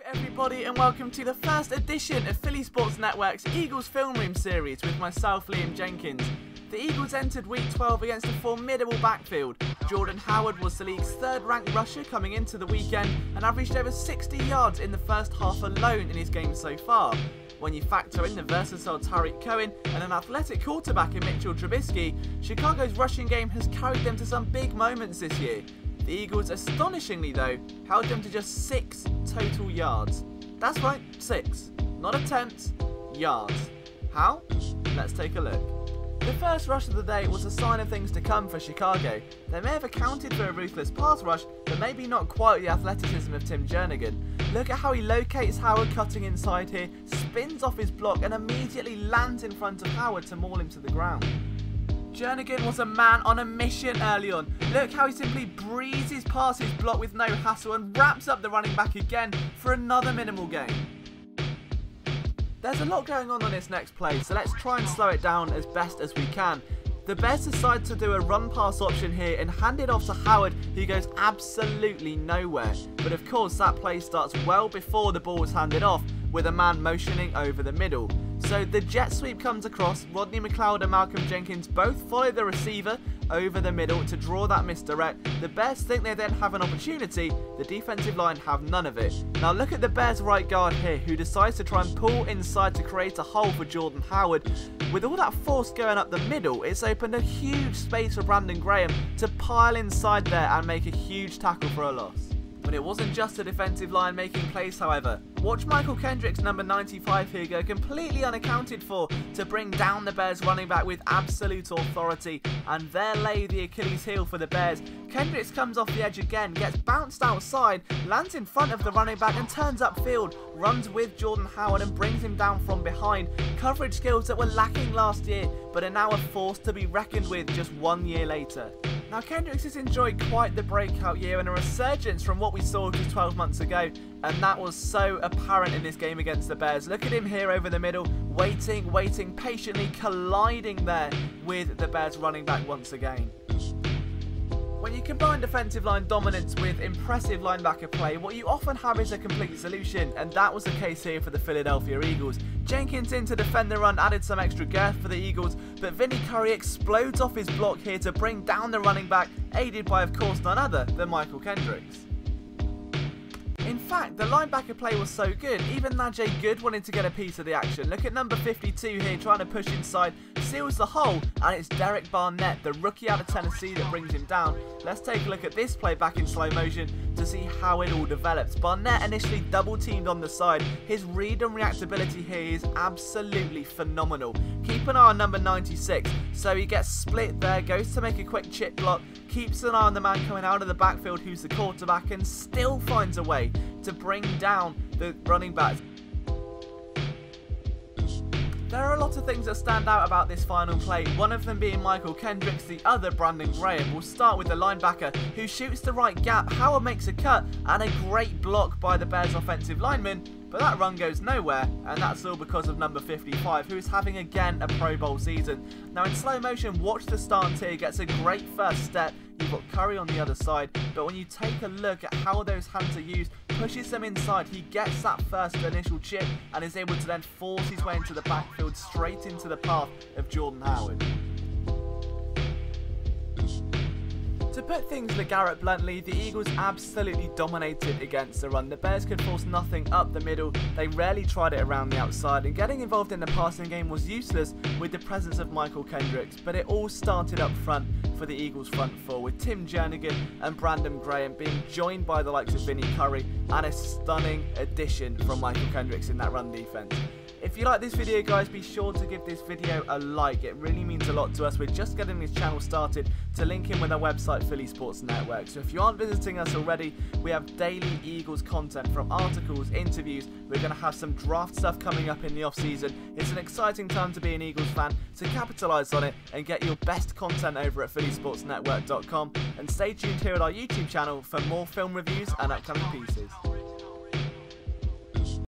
Everybody, and welcome to the first edition of Philly Sports Network's Eagles Film Room series with myself, Liam Jenkins. The Eagles entered week 12 against a formidable backfield. Jordan Howard was the league's third-ranked rusher coming into the weekend and averaged over 60 yards in the first half alone in his game so far. When you factor in the versatile Tariq Cohen and an athletic quarterback in Mitchell Trubisky, Chicago's rushing game has carried them to some big moments this year. The Eagles, astonishingly though, held them to just 6 total yards. That's right, 6. Not attempts, yards. How? Let's take a look. The first rush of the day was a sign of things to come for Chicago. They may have accounted for a ruthless pass rush, but maybe not quite the athleticism of Tim Jernigan. Look at how he locates Howard cutting inside here, spins off his block and immediately lands in front of Howard to maul him to the ground. Jernigan was a man on a mission early on. Look how he simply breezes past his block with no hassle and wraps up the running back again for another minimal gain. There's a lot going on this next play, so let's try and slow it down as best as we can. The Bears decide to do a run-pass option here and hand it off to Howard, who goes absolutely nowhere. But of course that play starts well before the ball is handed off, with a man motioning over the middle. So the jet sweep comes across, Rodney McLeod and Malcolm Jenkins both follow the receiver over the middle to draw that misdirect. The Bears think they then have an opportunity, the defensive line have none of it. Now look at the Bears right guard here, who decides to try and pull inside to create a hole for Jordan Howard. With all that force going up the middle, it's opened a huge space for Brandon Graham to pile inside there and make a huge tackle for a loss. But it wasn't just the defensive line making plays, however. Watch Michael Kendrick's number 95 here go completely unaccounted for to bring down the Bears running back with absolute authority, and there lay the Achilles heel for the Bears. Kendricks comes off the edge again, gets bounced outside, lands in front of the running back and turns upfield, runs with Jordan Howard and brings him down from behind. Coverage skills that were lacking last year, but are now a force to be reckoned with just 1 year later. Now Kendricks has enjoyed quite the breakout year and a resurgence from what we saw just 12 months ago, and that was so apparent in this game against the Bears. Look at him here over the middle, waiting, patiently colliding there with the Bears running back once again. When you combine defensive line dominance with impressive linebacker play, what you often have is a complete solution, and that was the case here for the Philadelphia Eagles. Jenkins in to defend the run added some extra girth for the Eagles, but Vinny Curry explodes off his block here to bring down the running back, aided by of course none other than Michael Kendricks. In fact, the linebacker play was so good, even Najee Good wanted to get a piece of the action. Look at number 52 here trying to push inside, seals the hole, and it's Derek Barnett, the rookie out of Tennessee, that brings him down. Let's take a look at this play back in slow motion to see how it all develops. Barnett initially double teamed on the side. His read and reactability here is absolutely phenomenal. Keep an eye on number 96, so he gets split there, goes to make a quick chip block, keeps an eye on the man coming out of the backfield who's the quarterback, and still finds a way to bring down the running back. There are a lot of things that stand out about this final play, one of them being Michael Kendricks, the other Brandon Graham. We'll start with the linebacker who shoots the right gap, Howard makes a cut, and a great block by the Bears offensive lineman, but that run goes nowhere, and that's all because of number 55, who is having again a Pro Bowl season. Now in slow motion, watch the stance here, gets a great first step. You've got Curry on the other side, but when you take a look at how those hands are used, pushes them inside, he gets that first initial chip and is able to then force his way into the backfield straight into the path of Jordan Howard. To put things LeGarrette bluntly, the Eagles absolutely dominated against the run. The Bears could force nothing up the middle, they rarely tried it around the outside, and getting involved in the passing game was useless with the presence of Michael Kendricks, but it all started up front for the Eagles front four, with Tim Jernigan and Brandon Graham being joined by the likes of Vinny Curry, and a stunning addition from Michael Kendricks in that run defense. If you like this video, guys, be sure to give this video a like. It really means a lot to us. We're just getting this channel started to link in with our website, Philly Sports Network. So if you aren't visiting us already, we have daily Eagles content from articles, interviews. We're going to have some draft stuff coming up in the off-season. It's an exciting time to be an Eagles fan, so capitalise on it and get your best content over at phillysportsnetwork.com. And stay tuned here at our YouTube channel for more film reviews and upcoming pieces.